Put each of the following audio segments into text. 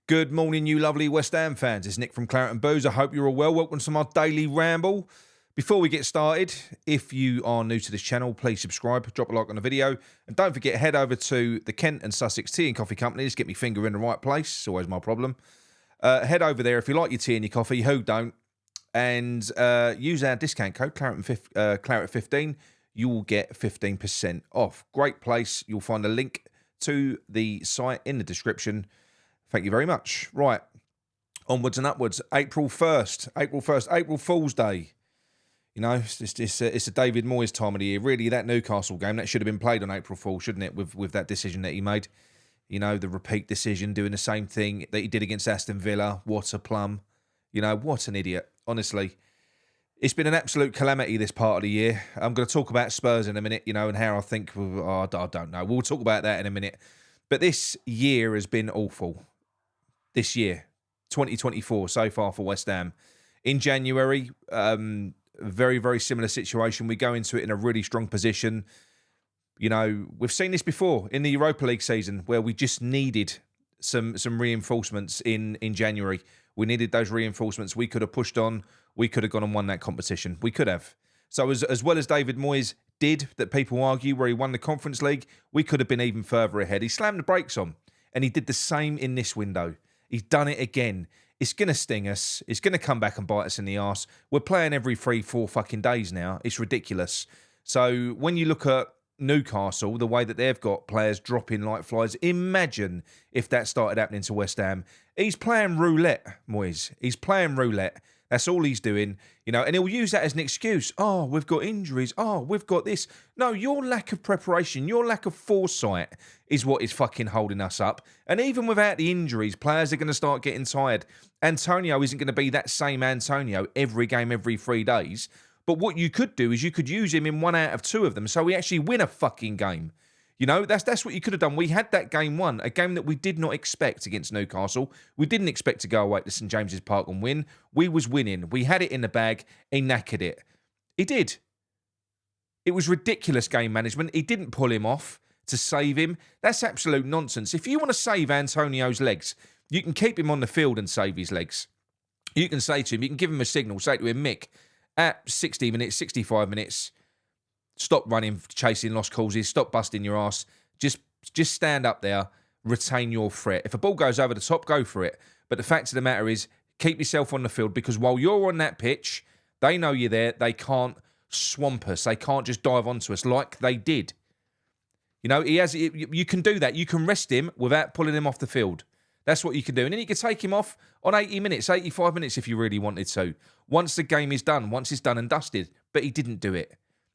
Good morning, you lovely West Ham fans. It's Nick from Claret and Booze. I hope you're all well. Welcome to my daily ramble. Before we get started, if you are new to this channel, please subscribe, drop a like on the video, and don't forget, head over to the Kent and Sussex Tea and Coffee Companies. Get me finger in the right place. It's always my problem. Head over there if you like your tea and your coffee. Who don't? And use our discount code, Claret15. You will get 15% off. Great place. You'll find a link to the site in the description. Thank you very much. Right, onwards and upwards. April 1st, April Fool's Day. You know, it's a David Moyes time of the year. Really, that Newcastle game, that should have been played on April Fool, shouldn't it, with that decision that he made? You know, the repeat decision, doing the same thing that he did against Aston Villa. What a plum. You know, what an idiot, honestly. It's been an absolute calamity this part of the year. I'm going to talk about Spurs in a minute, you know, and how I think, I don't know. We'll talk about that in a minute. But this year has been awful. This year, 2024, so far for West Ham. In January, very, very similar situation. We go into it in a really strong position. You know, we've seen this before in the Europa League season where we just needed some reinforcements in January. We needed those reinforcements. We could have pushed on. We could have gone and won that competition. We could have. So as well as David Moyes did, that people argue, where he won the Conference League, we could have been even further ahead. He slammed the brakes on, and he did the same in this window. He's done it again. It's going to sting us. It's going to come back and bite us in the arse. We're playing every 3-4 fucking days now. It's ridiculous. So when you look at Newcastle, the way that they've got players dropping like flies, imagine if that started happening to West Ham. He's playing roulette, Moyes. He's playing roulette. That's all he's doing, you know, and he'll use that as an excuse. Oh, we've got injuries. Oh, we've got this. No, your lack of preparation, your lack of foresight is what is fucking holding us up. And even without the injuries, players are going to start getting tired. Antonio isn't going to be that same Antonio every game, every 3 days. But what you could do is you could use him in 1 out of 2 of them so we actually win a fucking game. You know, that's what you could have done. We had that game won, a game that we did not expect against Newcastle. We didn't expect to go away to St James's Park and win. We was winning. We had it in the bag. He knackered it. He did. It was ridiculous game management. He didn't pull him off to save him. That's absolute nonsense. If you want to save Antonio's legs, you can keep him on the field and save his legs. You can say to him, you can give him a signal, say to him, Mick, at 60 minutes, 65 minutes, stop running, chasing lost causes. Stop busting your ass. Just stand up there. Retain your threat. If a ball goes over the top, go for it. But the fact of the matter is, keep yourself on the field, because while you're on that pitch, they know you're there. They can't swamp us. They can't just dive onto us like they did. You know, you can do that. You can rest him without pulling him off the field. That's what you can do. And then you can take him off on 80 minutes, 85 minutes if you really wanted to. Once the game is done, once it's done and dusted. But he didn't do it.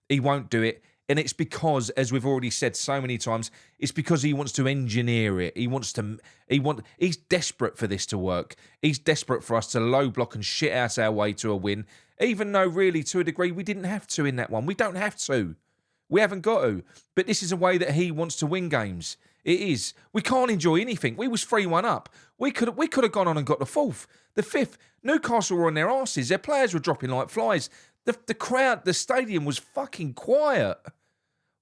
He won't do it. And it's because, as we've already said so many times, it's because he wants to engineer it. He's desperate for this to work. He's desperate for us to low block and shit out our way to a win. Even though, really, to a degree, we didn't have to in that one. We don't have to. We haven't got to. But this is a way that he wants to win games. It is. We can't enjoy anything. We was 3-1 up. We could have gone on and got the 4th, the 5th. Newcastle were on their arses. Their players were dropping like flies. The crowd, the stadium was fucking quiet.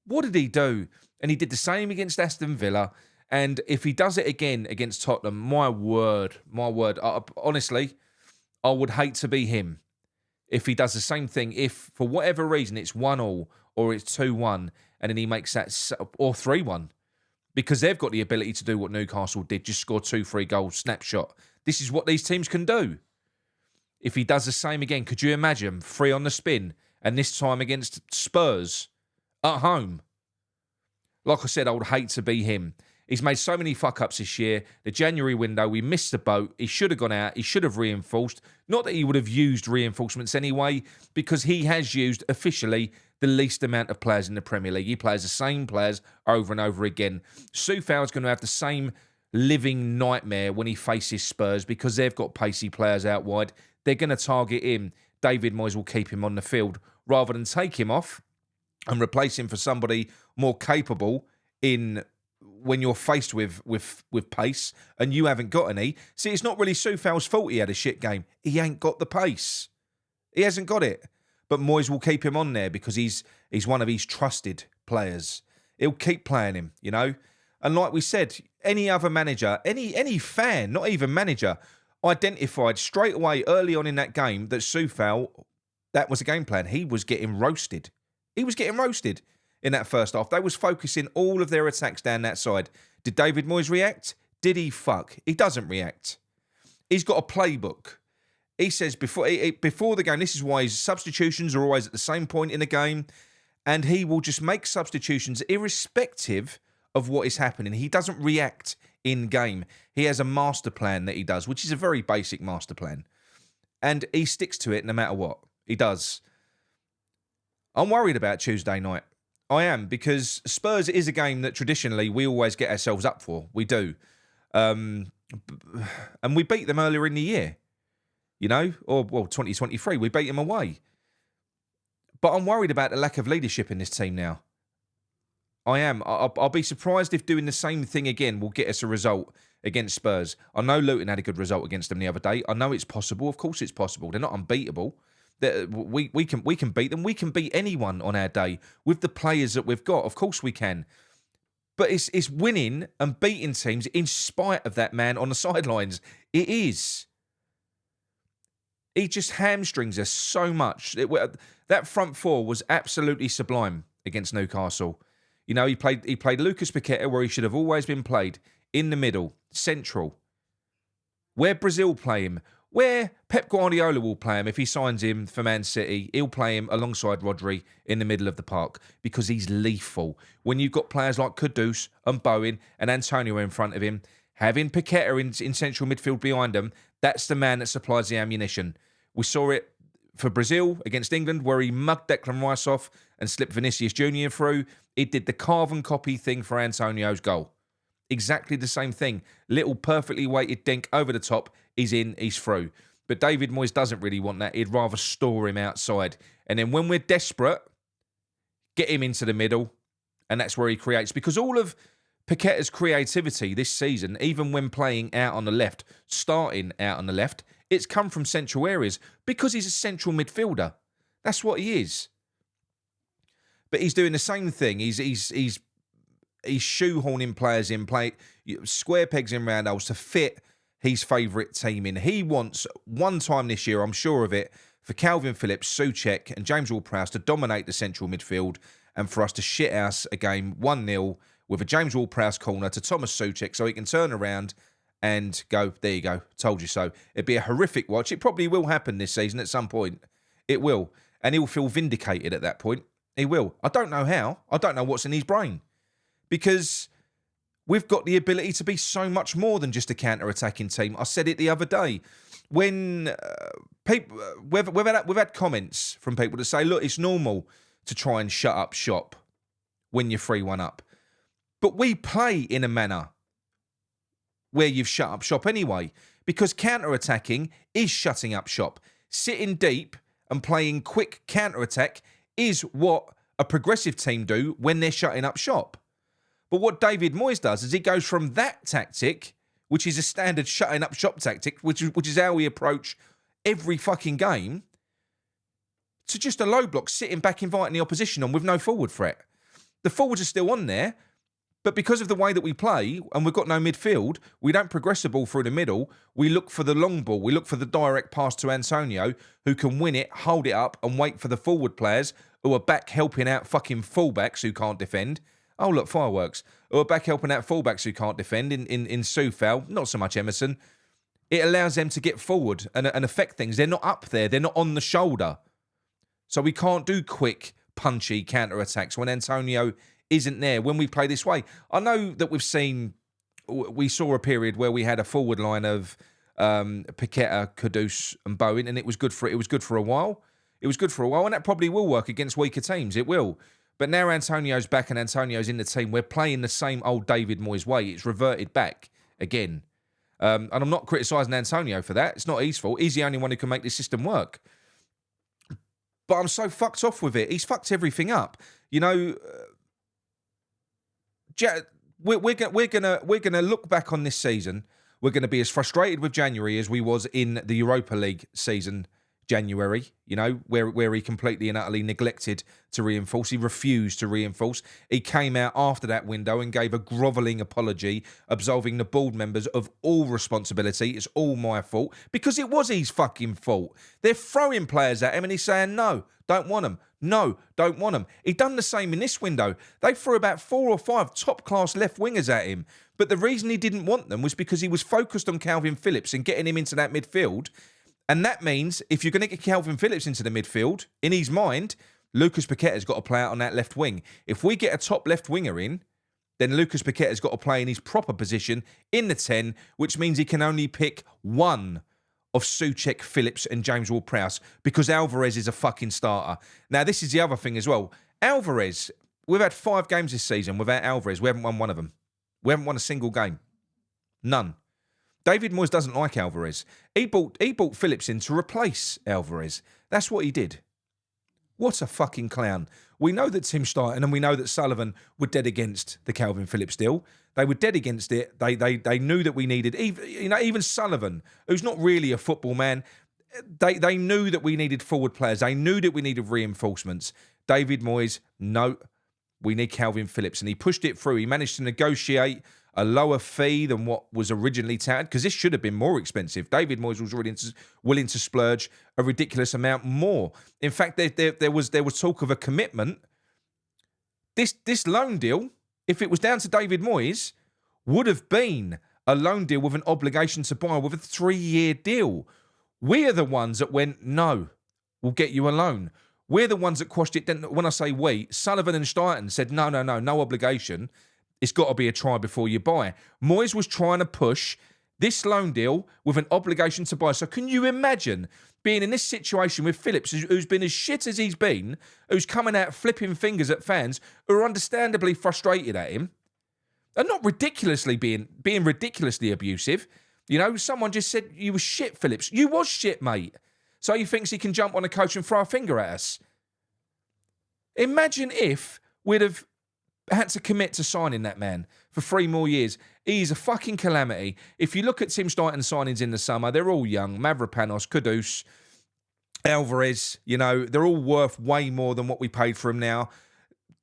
What did he do? And he did the same against Aston Villa. And if he does it again against Tottenham, my word, honestly, I would hate to be him if he does the same thing. If, for whatever reason, it's 1-1 or it's 2-1, and then he makes that, or 3-1. Because they've got the ability to do what Newcastle did, just score 2-3 goals, snapshot. This is what these teams can do. If he does the same again, could you imagine 3 on the spin, and this time against Spurs at home? Like I said, I would hate to be him. He's made so many fuck-ups this year. The January window, we missed the boat. He should have gone out. He should have reinforced. Not that he would have used reinforcements anyway, because he has used, officially, the least amount of players in the Premier League. He plays the same players over and over again. Soufal's going to have the same living nightmare when he faces Spurs, because they've got pacey players out wide. They're going to target him. David Moyes will keep him on the field rather than take him off and replace him for somebody more capable in when you're faced with pace and you haven't got any. See, it's not really Soufal's fault he had a shit game. He ain't got the pace. He hasn't got it. But Moyes will keep him on there because he's one of his trusted players. He'll keep playing him, you know. And like we said, any other manager, any fan, not even manager, identified straight away early on in that game that Soufal, that was a game plan. He was getting roasted. He was getting roasted in that first half. They was focusing all of their attacks down that side. Did David Moyes react? Did he fuck? He doesn't react. He's got a playbook. He says before the game, this is why his substitutions are always at the same point in the game, and he will just make substitutions irrespective of what is happening. He doesn't react in game. He has a master plan that he does, which is a very basic master plan, and he sticks to it no matter what. He does. I'm worried about Tuesday night. I am, because Spurs is a game that traditionally we always get ourselves up for. We do. And we beat them earlier in the year, you know, or 2023. We beat them away. But I'm worried about the lack of leadership in this team now. I am. I'll be surprised if doing the same thing again will get us a result against Spurs. I know Luton had a good result against them the other day. I know it's possible. Of course it's possible. They're not unbeatable. We can beat them. We can beat anyone on our day with the players that we've got. Of course we can. But it's winning and beating teams in spite of that man on the sidelines. It is. He just hamstrings us so much. That front four was absolutely sublime against Newcastle. You know, he played Lucas Paqueta where he should have always been played, in the middle, central. Where Brazil play him, where Pep Guardiola will play him if he signs him for Man City, he'll play him alongside Rodri in the middle of the park because he's lethal. When you've got players like Kudus and Bowen and Antonio in front of him, having Paqueta in central midfield behind them, that's the man that supplies the ammunition. We saw it for Brazil against England where he mugged Declan Rice off and slipped Vinicius Jr. through. He did the carbon copy thing for Antonio's goal. Exactly the same thing. Little perfectly weighted dink over the top. He's in, he's through. But David Moyes doesn't really want that. He'd rather store him outside. And then when we're desperate, get him into the middle. And that's where he creates. Because all of Paqueta's creativity this season, even when playing out on the left, starting out on the left, it's come from central areas because he's a central midfielder. That's what he is. But he's doing the same thing. He's shoehorning players in, square pegs in round holes to fit his favourite team in. He wants one time this year, I'm sure of it, for Calvin Phillips, Souček and James Ward-Prowse to dominate the central midfield and for us to shit house a game 1-0 with a James Ward-Prowse corner to Thomas Souček so he can turn around and go, there you go, told you so. It'd be a horrific watch. It probably will happen this season at some point. It will. And he'll feel vindicated at that point. He will. I don't know how. I don't know what's in his brain. Because we've got the ability to be so much more than just a counter-attacking team. I said it the other day. When people, we've had comments from people that say, look, it's normal to try and shut up shop when you're 3-1 up. But we play in a manner where you've shut up shop anyway. Because counter-attacking is shutting up shop. Sitting deep and playing quick counter-attack is what a progressive team do when they're shutting up shop. But what David Moyes does is he goes from that tactic, which is a standard shutting up shop tactic, which is how we approach every fucking game, to just a low block, sitting back, inviting the opposition on with no forward threat. The forwards are still on there, but because of the way that we play, and we've got no midfield, we don't progress the ball through the middle. We look for the long ball. We look for the direct pass to Antonio, who can win it, hold it up, and wait for the forward players who are back helping out fucking fullbacks who can't defend. Oh, look, fireworks. Who are back helping out fullbacks who can't defend in Soufal, not so much Emerson. It allows them to get forward and affect things. They're not up there. They're not on the shoulder. So we can't do quick, punchy counter-attacks when Antonio isn't there when we play this way. I know that we saw a period where we had a forward line of Paqueta, Kudus and Bowen, and it was good for a while. It was good for a while, and that probably will work against weaker teams. It will. But now Antonio's back and Antonio's in the team. We're playing the same old David Moyes way. It's reverted back again. And I'm not criticising Antonio for that. It's not his fault. He's the only one who can make this system work. But I'm so fucked off with it. He's fucked everything up. You know, we're gonna look back on this season. We're going to be as frustrated with January as we was in the Europa League season January, you know, where he completely and utterly neglected to reinforce. He refused to reinforce. He came out after that window and gave a grovelling apology, absolving the board members of all responsibility. It's all my fault, because it was his fucking fault. They're throwing players at him and he's saying, no, don't want them. No, don't want them. He done the same in this window. They threw about 4 or 5 top-class left wingers at him. But the reason he didn't want them was because he was focused on Calvin Phillips and getting him into that midfield. And that means if you're going to get Calvin Phillips into the midfield, in his mind, Lucas Paqueta's got to play out on that left wing. If we get a top left winger in, then Lucas Paqueta's got to play in his proper position in the 10, which means he can only pick one of Souček, Phillips and James Ward-Prowse, because Alvarez is a fucking starter. Now, this is the other thing as well. Alvarez, we've had 5 games this season without Alvarez. We haven't won one of them. We haven't won a single game. None. David Moyes doesn't like Alvarez. He bought Phillips in to replace Alvarez. That's what he did. What a fucking clown. We know that Tim Steiten and we know that Sullivan were dead against the Calvin Phillips deal. They were dead against it. They knew that we needed, even Sullivan, who's not really a football man, they knew that we needed forward players. They knew that we needed reinforcements. David Moyes, no, we need Calvin Phillips. And he pushed it through. He managed to negotiate a lower fee than what was originally touted, because this should have been more expensive. David Moyes was already willing to splurge a ridiculous amount more. In fact, there was talk of a commitment. This loan deal, if it was down to David Moyes, would have been a loan deal with an obligation to buy with a 3-year deal. We're the ones that went, no, we'll get you a loan. We're the ones that quashed it. Then when I say we, Sullivan and Steiten said, no obligation. It's got to be a try before you buy. Moyes was trying to push this loan deal with an obligation to buy. So can you imagine being in this situation with Phillips, who's been as shit as he's been, who's coming out flipping fingers at fans who are understandably frustrated at him, and not ridiculously being ridiculously abusive. You know, someone just said, you were shit, Phillips. You was shit, mate. So he thinks he can jump on a coach and throw a finger at us. Imagine if we'd have had to commit to signing that man for 3 more years. He's a fucking calamity. If you look at Tim Steiten signings in the summer, they're all young. Mavropanos, Kudus, Alvarez, you know, they're all worth way more than what we paid for him now.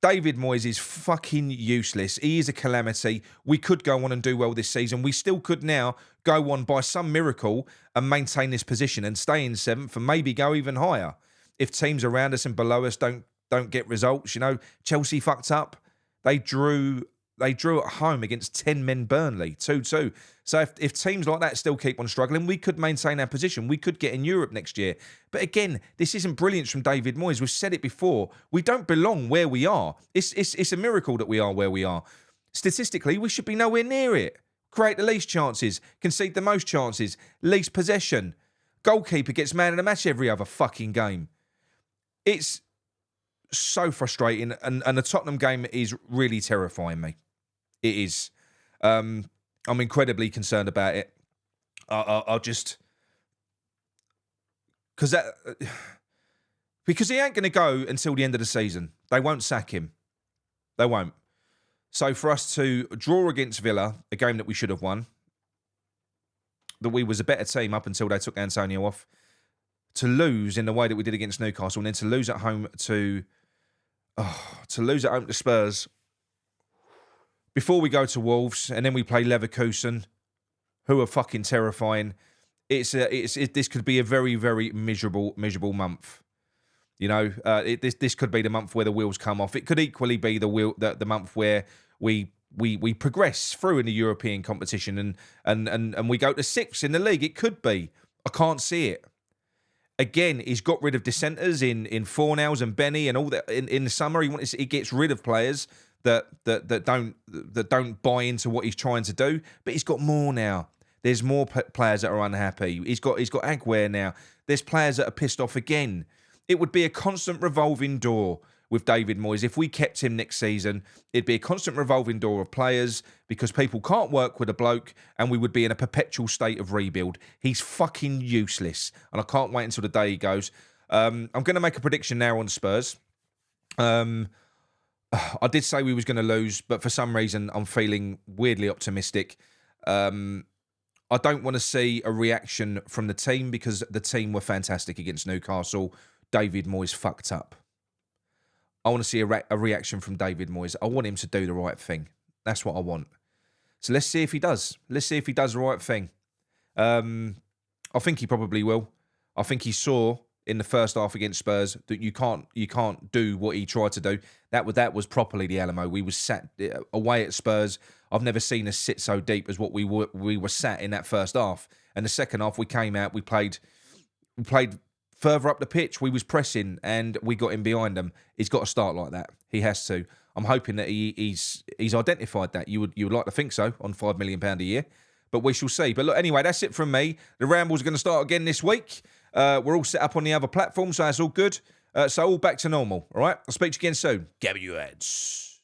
David Moyes is fucking useless. He is a calamity. We could go on and do well this season. We still could now go on by some miracle and maintain this position and stay in 7th and maybe go even higher. If teams around us and below us don't get results, you know, Chelsea fucked up. They drew at home against 10 men Burnley, 2-2. So if teams like that still keep on struggling, we could maintain our position. We could get in Europe next year. But again, this isn't brilliance from David Moyes. We've said it before. We don't belong where we are. It's a miracle that we are where we are. Statistically, we should be nowhere near it. Create the least chances, concede the most chances, least possession. Goalkeeper gets man of the match every other fucking game. It's so frustrating, and the Tottenham game is really terrifying me. It is. I'm incredibly concerned about it. I'll just because he ain't going to go until the end of the season. They won't sack him. They won't. So for us to draw against Villa, a game that we should have won, that we was a better team up until they took Antonio off, to lose in the way that we did against Newcastle, and then to lose at home to Spurs before we go to Wolves, and then we play Leverkusen, who are fucking terrifying. This could be a very, very miserable month. You know, this could be the month where the wheels come off. It could equally be the month where we progress through in the European competition and we go to 6th in the league. It could be. I can't see it. Again, he's got rid of dissenters in Fornals and Benny and all that. In the summer, he gets rid of players that don't buy into what he's trying to do. But he's got more now. There's more players that are unhappy. He's got Aguero now. There's players that are pissed off again. It would be a constant revolving door with David Moyes. If we kept him next season, it'd be a constant revolving door of players because people can't work with a bloke, and we would be in a perpetual state of rebuild. He's fucking useless, and I can't wait until the day he goes. I'm going to make a prediction now on Spurs. I did say we was going to lose, but for some reason I'm feeling weirdly optimistic. I don't want to see a reaction from the team because the team were fantastic against Newcastle. David Moyes fucked up. I want to see a reaction from David Moyes. I want him to do the right thing. That's what I want. So let's see if he does. Let's see if he does the right thing. I think he probably will. I think he saw in the first half against Spurs that you can't do what he tried to do. That was properly the Alamo. We was sat away at Spurs. I've never seen us sit so deep as what we were sat in that first half. And the second half, we came out. We played further up the pitch. We was pressing and we got in behind them. He's got to start like that. He has to. I'm hoping that he's identified that. You would like to think so on £5 million a year, but we shall see. But look, anyway, that's it from me. The Rambles are going to start again this week. We're all set up on the other platform, so that's all good. So all back to normal. All right. I'll speak to you again soon. Gabby you heads.